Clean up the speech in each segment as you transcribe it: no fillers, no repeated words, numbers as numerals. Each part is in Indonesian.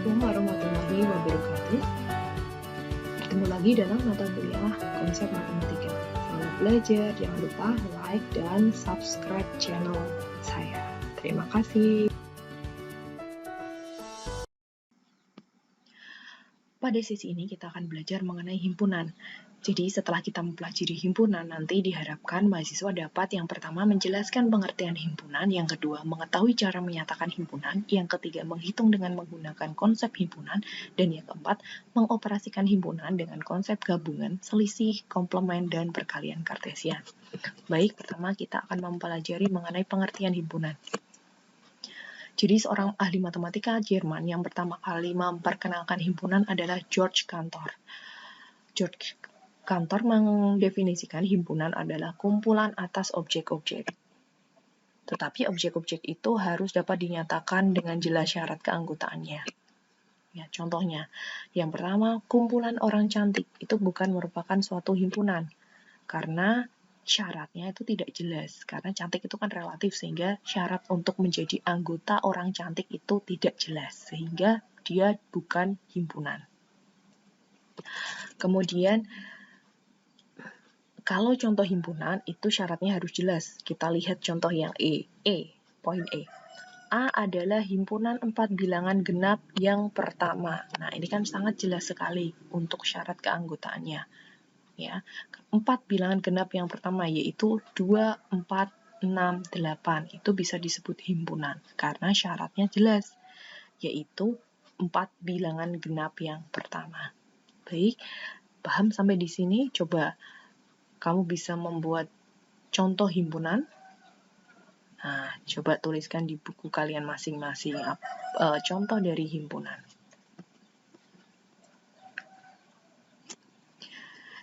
Assalamualaikum warahmatullahi wabarakatuh. Ketemu lagi dalam mata kuliah konsep matematika. Selamat belajar, jangan lupa like dan subscribe channel saya. Terima kasih. Pada sesi ini kita akan belajar mengenai himpunan. Jadi setelah kita mempelajari himpunan, nanti diharapkan mahasiswa dapat yang pertama menjelaskan pengertian himpunan, yang kedua mengetahui cara menyatakan himpunan, yang ketiga menghitung dengan menggunakan konsep himpunan, dan yang keempat mengoperasikan himpunan dengan konsep gabungan, selisih, komplement, dan perkalian kartesian. Baik, pertama kita akan mempelajari mengenai pengertian himpunan. Jadi seorang ahli matematika Jerman yang pertama kali memperkenalkan himpunan adalah George Cantor. George Cantor mendefinisikan himpunan adalah kumpulan atas objek-objek. Tetapi objek-objek itu harus dapat dinyatakan dengan jelas syarat keanggotaannya. Ya, contohnya, yang pertama, kumpulan orang cantik itu bukan merupakan suatu himpunan, karena syaratnya itu tidak jelas. Karena cantik itu kan relatif, sehingga syarat untuk menjadi anggota orang cantik itu tidak jelas, sehingga dia bukan himpunan. Kemudian, kalau contoh himpunan itu syaratnya harus jelas. Kita lihat contoh yang poin E. A adalah himpunan 4 bilangan genap yang pertama. Nah, ini kan sangat jelas sekali untuk syarat keanggotaannya. Ya, 4 bilangan genap yang pertama yaitu 2, 4, 6, 8. Itu bisa disebut himpunan karena syaratnya jelas, yaitu 4 bilangan genap yang pertama. Baik, paham sampai di sini? Coba kamu bisa membuat contoh himpunan. Nah, coba tuliskan di buku kalian masing-masing contoh dari himpunan.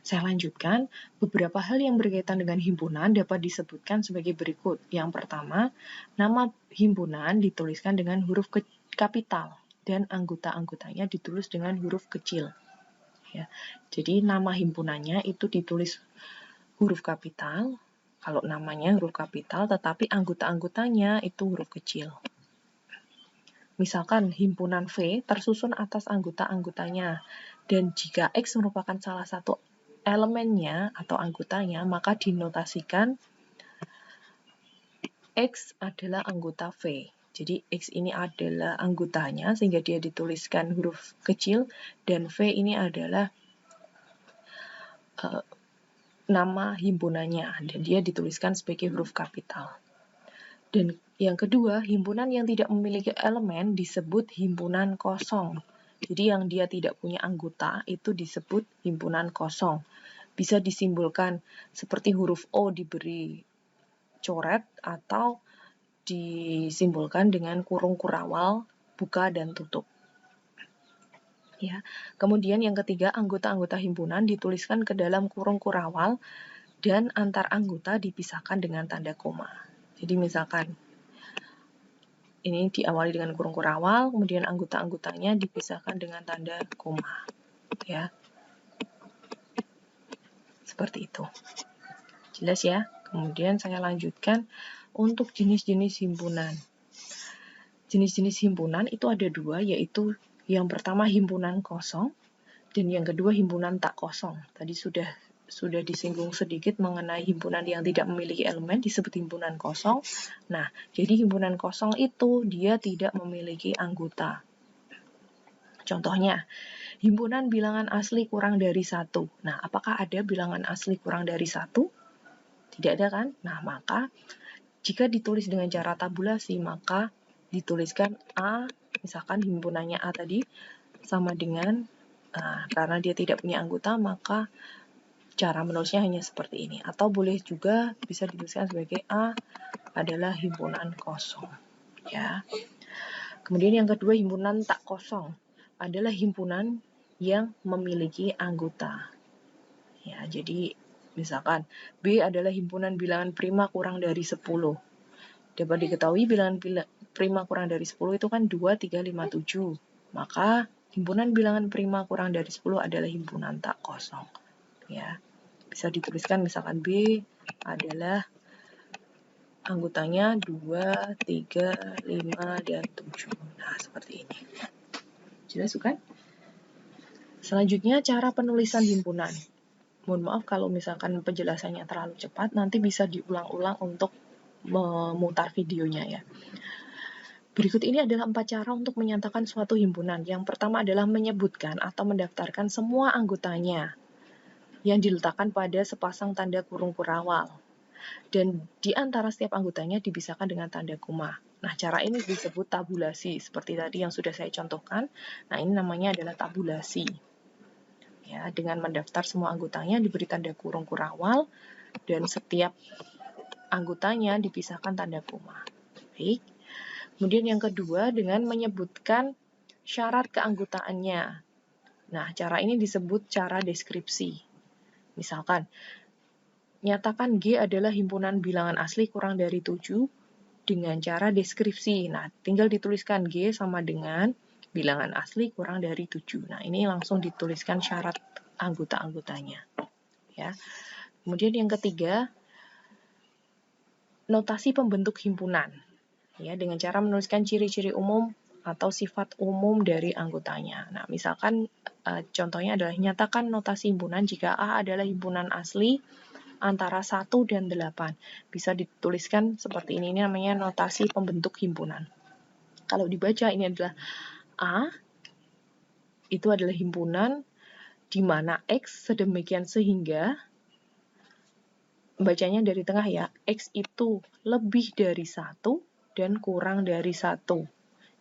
Saya lanjutkan, beberapa hal yang berkaitan dengan himpunan dapat disebutkan sebagai berikut. Yang pertama, nama himpunan dituliskan dengan huruf kapital dan anggota-anggotanya ditulis dengan huruf kecil. Ya, jadi nama himpunannya itu ditulis huruf kapital, kalau namanya huruf kapital, tetapi anggota-anggotanya itu huruf kecil. Misalkan himpunan V tersusun atas anggota-anggotanya, dan jika X merupakan salah satu elemennya atau anggotanya, maka dinotasikan X adalah anggota V. Jadi X ini adalah anggotanya, sehingga dia dituliskan huruf kecil, dan V ini adalah nama himpunannya, dan dia dituliskan sebagai huruf kapital. Dan yang kedua, himpunan yang tidak memiliki elemen disebut himpunan kosong. Jadi yang dia tidak punya anggota itu disebut himpunan kosong. Bisa disimbolkan seperti huruf O diberi coret atau disimbolkan dengan kurung kurawal, buka dan tutup. Ya. Kemudian yang ketiga, anggota-anggota himpunan dituliskan ke dalam kurung kurawal dan antar anggota dipisahkan dengan tanda koma. Jadi misalkan ini diawali dengan kurung kurawal, kemudian anggota-anggotanya dipisahkan dengan tanda koma. Ya. Seperti itu. Jelas ya? Kemudian saya lanjutkan untuk jenis-jenis himpunan. Jenis-jenis himpunan itu ada dua, yaitu yang pertama himpunan kosong dan yang kedua himpunan tak kosong. Tadi sudah disinggung sedikit mengenai himpunan yang tidak memiliki elemen disebut himpunan kosong. Nah, jadi himpunan kosong itu dia tidak memiliki anggota. Contohnya, himpunan bilangan asli kurang dari 1. Nah, apakah ada bilangan asli kurang dari 1? Tidak ada kan? Nah, maka jika ditulis dengan cara tabulasi, maka dituliskan A, misalkan himpunannya A tadi, sama dengan, karena dia tidak punya anggota, maka cara menulisnya hanya seperti ini. Atau boleh juga bisa dituliskan sebagai A adalah himpunan kosong. Ya. Kemudian yang kedua, himpunan tak kosong adalah himpunan yang memiliki anggota. Ya, jadi misalkan B adalah himpunan bilangan prima kurang dari 10. Dapat diketahui bilangan prima kurang dari 10 itu kan 2, 3, 5, 7. Maka himpunan bilangan prima kurang dari 10 adalah himpunan tak kosong. Ya. Bisa dituliskan misalkan B adalah anggotanya 2, 3, 5, dan 7. Nah, seperti ini. Jelas bukan? Selanjutnya, cara penulisan himpunan. Mohon maaf kalau misalkan penjelasannya terlalu cepat, nanti bisa diulang-ulang untuk memutar videonya ya. Berikut ini adalah 4 cara untuk menyatakan suatu himpunan. Yang pertama adalah menyebutkan atau mendaftarkan semua anggotanya yang diletakkan pada sepasang tanda kurung kurawal. Dan di antara setiap anggotanya dipisahkan dengan tanda koma. Nah, cara ini disebut tabulasi, seperti tadi yang sudah saya contohkan. Nah, ini namanya adalah tabulasi. Ya, dengan mendaftar semua anggotanya diberi tanda kurung kurawal dan setiap anggotanya dipisahkan tanda koma. Baik. Kemudian yang kedua dengan menyebutkan syarat keanggotaannya. Nah, cara ini disebut cara deskripsi. Misalkan, nyatakan G adalah himpunan bilangan asli kurang dari 7 dengan cara deskripsi. Nah, tinggal dituliskan G sama dengan bilangan asli kurang dari 7. Nah, ini langsung dituliskan syarat anggota-anggotanya. Ya. Kemudian yang ketiga, notasi pembentuk himpunan. Ya, dengan cara menuliskan ciri-ciri umum atau sifat umum dari anggotanya. Nah, misalkan contohnya adalah nyatakan notasi himpunan jika A adalah himpunan asli antara 1 dan 8. Bisa dituliskan seperti ini namanya notasi pembentuk himpunan. Kalau dibaca ini adalah A, itu adalah himpunan di mana X sedemikian sehingga, bacanya dari tengah ya, X itu lebih dari 1 dan kurang dari 1.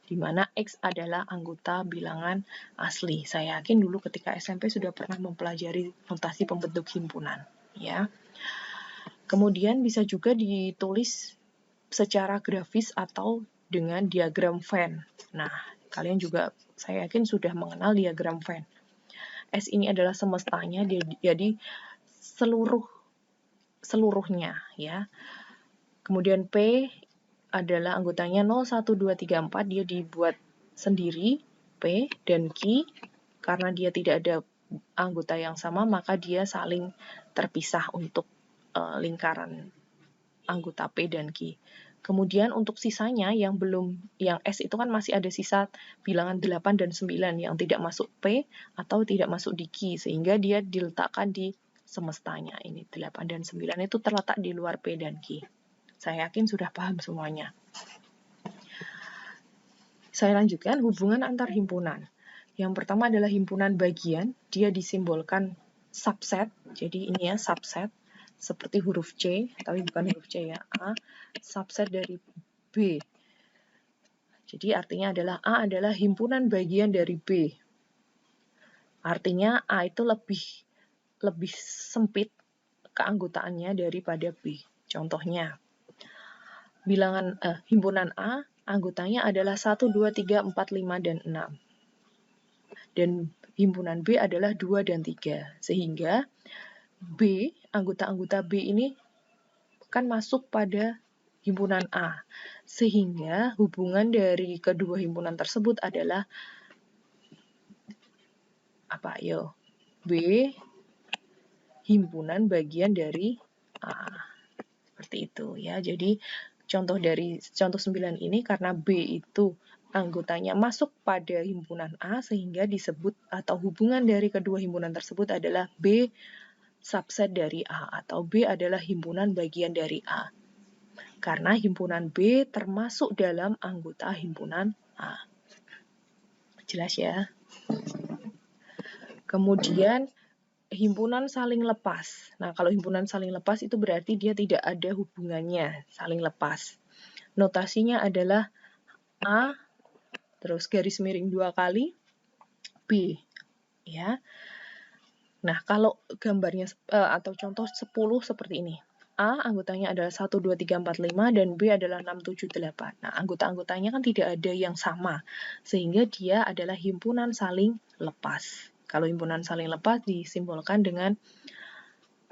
Di mana X adalah anggota bilangan asli. Saya yakin dulu ketika SMP sudah pernah mempelajari notasi pembentuk himpunan. Ya. Kemudian bisa juga ditulis secara grafis atau dengan diagram Venn. Nah, kalian juga saya yakin sudah mengenal diagram Venn. S ini adalah semestanya, jadi seluruhnya ya. Kemudian P adalah anggotanya 0, 1, 2, 3, 4, dia dibuat sendiri, P, dan Q, karena dia tidak ada anggota yang sama, maka dia saling terpisah untuk lingkaran anggota P dan Q. Kemudian untuk sisanya yang S itu kan masih ada sisa bilangan 8 dan 9 yang tidak masuk P atau tidak masuk di Q, sehingga dia diletakkan di semestanya. Ini 8 dan 9 itu terletak di luar P dan Q. Saya yakin sudah paham semuanya. Saya lanjutkan hubungan antar himpunan. Yang pertama adalah himpunan bagian, dia disimbolkan subset. Jadi ini ya subset, seperti huruf C, tapi bukan huruf C ya, A, subset dari B. Jadi artinya adalah A adalah himpunan bagian dari B. Artinya A itu lebih sempit keanggotaannya daripada B. Contohnya, bilangan himpunan A, anggotanya adalah 1, 2, 3, 4, 5, dan 6. Dan himpunan B adalah 2 dan 3. Sehingga B, anggota-anggota B ini kan masuk pada himpunan A. Sehingga hubungan dari kedua himpunan tersebut adalah apa? Yo, B himpunan bagian dari A. Seperti itu ya. Jadi contoh 9 ini karena B itu anggotanya masuk pada himpunan A sehingga disebut atau hubungan dari kedua himpunan tersebut adalah B subset dari A atau B adalah himpunan bagian dari A. Karena himpunan B termasuk dalam anggota himpunan A. Jelas ya? Kemudian himpunan saling lepas. Nah, kalau himpunan saling lepas itu berarti dia tidak ada hubungannya, saling lepas. Notasinya adalah A, terus garis miring 2 kali, B. Ya. Nah, kalau gambarnya atau contoh 10 seperti ini. A anggotanya adalah 1, 2, 3, 4, 5, dan B adalah 6, 7, 8. Nah, anggota-anggotanya kan tidak ada yang sama, sehingga dia adalah himpunan saling lepas. Kalau himpunan saling lepas disimbolkan dengan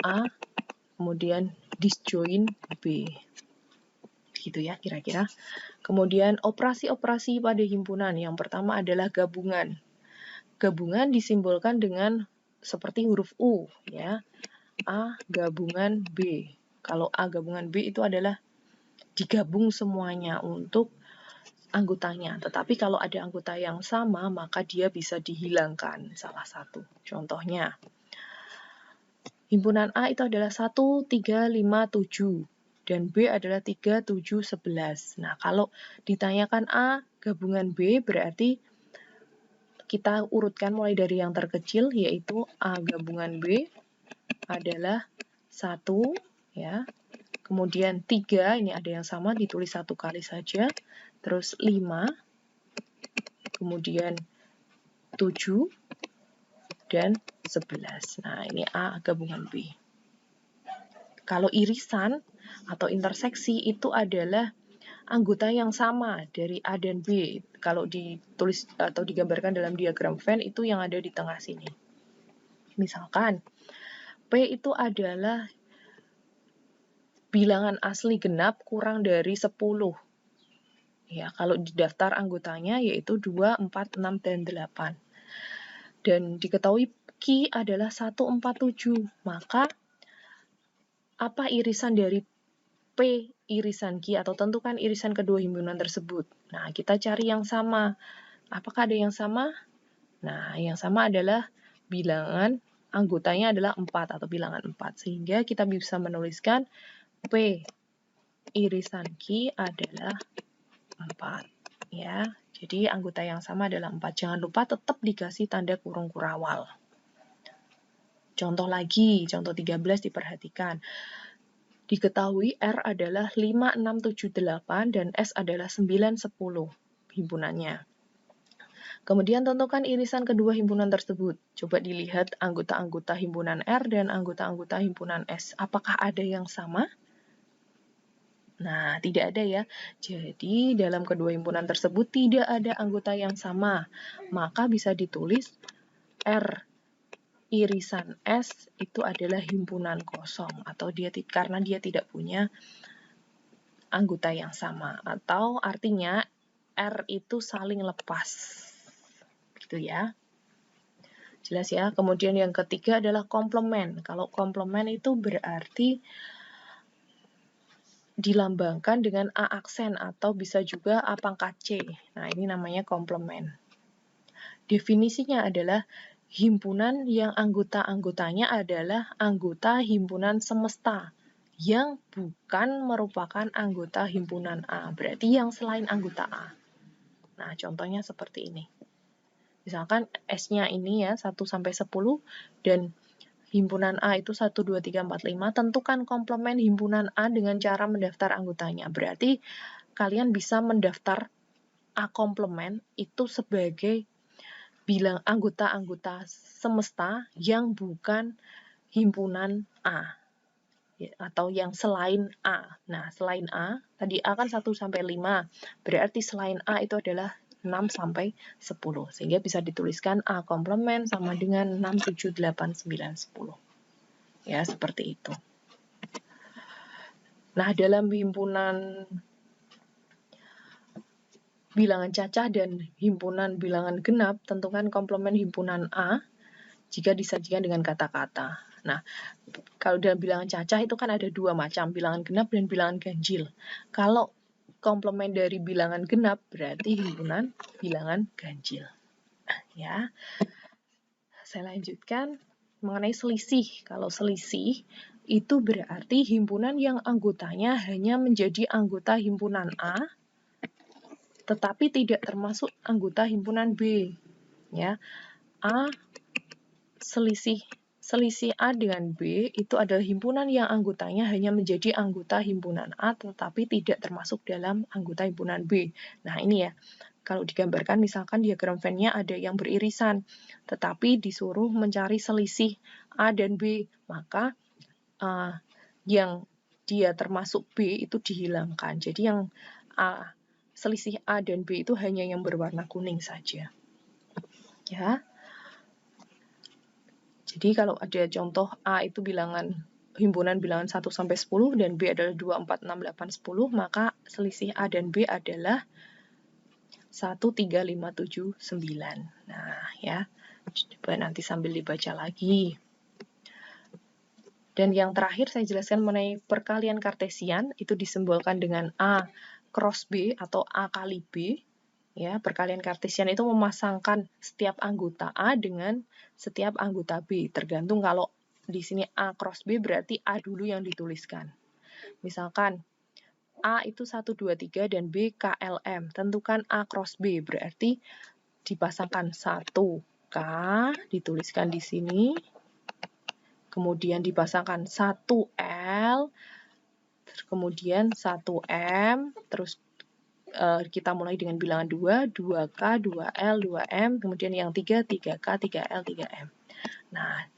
A, kemudian disjoin B. Gitu ya kira-kira. Kemudian operasi-operasi pada himpunan. Yang pertama adalah gabungan. Gabungan disimbolkan dengan seperti huruf U ya. A gabungan B. Kalau A gabungan B itu adalah digabung semuanya untuk anggotanya. Tetapi kalau ada anggota yang sama, maka dia bisa dihilangkan salah satu. Contohnya, himpunan A itu adalah 1, 3, 5, 7. Dan B adalah 3, 7, 11. Nah, kalau ditanyakan A gabungan B, berarti kita urutkan mulai dari yang terkecil, yaitu A gabungan B adalah 1, ya. Kemudian 3, ini ada yang sama, ditulis satu kali saja. Terus 5, kemudian 7, dan 11. Nah, ini A gabungan B. Kalau irisan atau interseksi itu adalah anggota yang sama dari A dan B. Kalau ditulis atau digambarkan dalam diagram Venn itu yang ada di tengah sini. Misalkan P itu adalah bilangan asli genap kurang dari 10. Ya, kalau di daftar anggotanya yaitu 2, 4, 6, dan 8. Dan diketahui Q adalah 147. Maka apa irisan dari P irisan Q atau tentukan irisan kedua himpunan tersebut. Nah, kita cari yang sama. Apakah ada yang sama? Nah, yang sama adalah bilangan anggotanya adalah 4 atau bilangan 4. Sehingga kita bisa menuliskan P irisan Q adalah 4. Ya, jadi anggota yang sama adalah 4. Jangan lupa tetap dikasih tanda kurung kurawal. Contoh lagi, contoh 13 diperhatikan. Diketahui R adalah 5, 6, 7, 8 dan S adalah 9, 10 himpunannya. Kemudian tentukan irisan kedua himpunan tersebut. Coba dilihat anggota-anggota himpunan R dan anggota-anggota himpunan S. Apakah ada yang sama? Nah, tidak ada ya. Jadi, dalam kedua himpunan tersebut tidak ada anggota yang sama. Maka bisa ditulis R irisan S itu adalah himpunan kosong atau karena dia tidak punya anggota yang sama, atau artinya R itu saling lepas. Gitu ya. Jelas ya. Kemudian yang ketiga adalah komplement. Kalau komplement itu berarti dilambangkan dengan A aksen atau bisa juga A pangkat C. Nah, ini namanya komplement. Definisinya adalah himpunan yang anggota-anggotanya adalah anggota himpunan semesta yang bukan merupakan anggota himpunan A. Berarti yang selain anggota A. Nah, contohnya seperti ini. Misalkan S-nya ini ya 1 sampai 10 dan himpunan A itu 1, 2, 3, 4, 5. Tentukan komplement himpunan A dengan cara mendaftar anggotanya. Berarti kalian bisa mendaftar A komplement itu sebagai bilang anggota-anggota semesta yang bukan himpunan A atau yang selain A. Nah, selain A, tadi A kan 1 sampai 5. Berarti selain A itu adalah 6 sampai 10. Sehingga bisa dituliskan A komplement sama dengan 6, 7, 8, 9, 10. Ya, seperti itu. Nah, dalam himpunan bilangan cacah dan himpunan bilangan genap, tentukan komplement himpunan A jika disajikan dengan kata-kata. Nah, kalau dalam bilangan cacah itu kan ada dua macam, bilangan genap dan bilangan ganjil. Kalau komplement dari bilangan genap berarti himpunan bilangan ganjil. Ya, saya lanjutkan mengenai selisih. Kalau selisih itu berarti himpunan yang anggotanya hanya menjadi anggota himpunan A, tetapi tidak termasuk anggota himpunan B. Ya, A selisih A dengan B itu adalah himpunan yang anggotanya hanya menjadi anggota himpunan A tetapi tidak termasuk dalam anggota himpunan B. Nah, ini ya. Kalau digambarkan misalkan diagram Venn-nya ada yang beririsan tetapi disuruh mencari selisih A dan B, maka yang dia termasuk B itu dihilangkan. Jadi yang selisih A dan B itu hanya yang berwarna kuning saja. Ya. Jadi kalau ada contoh A itu himpunan bilangan 1 sampai 10 dan B adalah 2, 4, 6, 8, 10, maka selisih A dan B adalah 1, 3, 5, 7, 9. Nah, ya. Coba nanti sambil dibaca lagi. Dan yang terakhir saya jelaskan mengenai perkalian kartesian, itu disimbolkan dengan A cross B atau A kali B, ya, perkalian kartesian itu memasangkan setiap anggota A dengan setiap anggota B. Tergantung kalau di sini A cross B berarti A dulu yang dituliskan. Misalkan A itu 1, 2, 3 dan B KLM. Tentukan A cross B berarti dipasangkan 1K, dituliskan di sini. Kemudian dipasangkan 1L, kemudian 1M, terus kita mulai dengan bilangan 2, 2K, 2L, 2M, kemudian yang 3, 3K, 3L, 3M. Nah,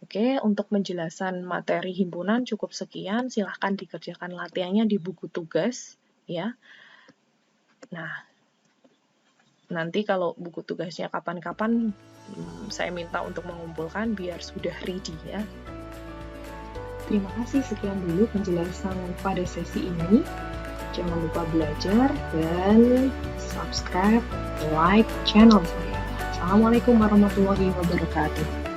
oke, untuk penjelasan materi himpunan cukup sekian, silahkan dikerjakan latihannya di buku tugas, ya. Nah, nanti kalau buku tugasnya kapan-kapan, saya minta untuk mengumpulkan biar sudah ready ya. Terima kasih, sekian dulu penjelasan pada sesi ini. Jangan lupa belajar dan subscribe, like channel saya. Assalamualaikum warahmatullahi wabarakatuh.